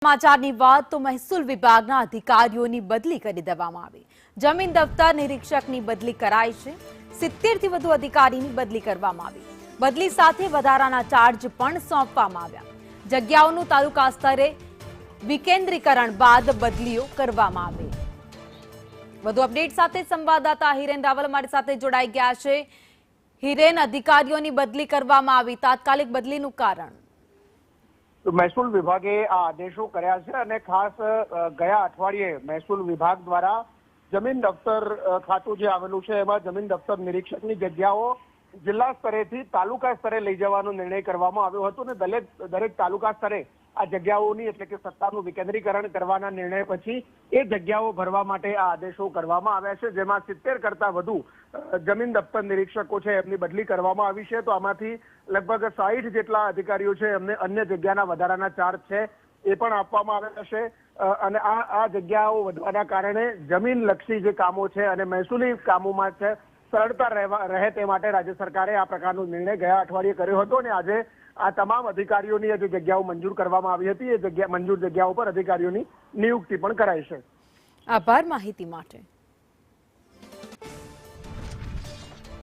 સમાચારની વાત તો મહેસૂલ વિભાગના અધિકારીઓની બદલી કરી દેવામાં આવી। જમીન દફતર નિરીક્ષકની બદલી કરાઈ છે। 70 થી વધુ અધિકારીની બદલી કરવામાં આવી। બદલી સાથે વધારાના ચાર્જ પણ સોંપવામાં આવ્યા। જગ્યાઓનું તાલુકા સ્તરે વિકેન્દ્રીકરણ બાદ બદલીઓ કરવામાં આવી। વધુ અપડેટ સાથે સંવાદદાતા હિરેન રાવલ અમારી સાથે જોડાઈ ગયા છે। હિરેન, અધિકારીઓની બદલી કરવામાં આવી, તાત્કાલિક બદલીનું કારણ? મહેસૂલ વિભાગે આ આદેશો કર્યા છે અને ખાસ ગયા અઠવાડિયે મહેસૂલ વિભાગ દ્વારા જમીન દફતર ખાતું જે આવેલું છે એમાં જમીન દફતર નિરીક્ષકની જગ્યાઓ જિલ્લા સ્તરેથી તાલુકા સ્તરે લઈ જવાનો નિર્ણય કરવામાં આવ્યો હતો અને દરેક તાલુકા સ્તરે આ જગ્યાઓની એટલે કે સત્તાનું વિકેન્દ્રીકરણ કરવાના નિર્ણય પછી એ જગ્યાઓ ભરવા માટે આ આદેશો કરવામાં આવ્યા છે, જેમાં 70 કરતા વધુ જમીન દફતર નિરીક્ષકો છે એમની બદલી કરવામાં આવી છે। તો આમાંથી લગભગ 60 જેટલા અધિકારીઓ છે એમને અન્ય જગ્યાના વધારાના ચાર્જ છે એ પણ આપવામાં આવ્યા છે અને આ જગ્યાઓ વધવાના કારણે જમીનલક્ષી જે કામો છે અને મહેસૂલી કામોમાં છે સરળતા રહે તે માટે રાજ્ય સરકારે આ પ્રકારનો નિર્ણય ગયા અઠવાડિયે કર્યો હતો અને આજે આ તમામ અધિકારીઓની જે જગ્યાઓ મંજૂર કરવામાં આવી હતી એ મંજૂર જગ્યાઓ પર અધિકારીઓની નિયુક્તિ પણ કરાઈ છે। આભાર માહિતી માટે।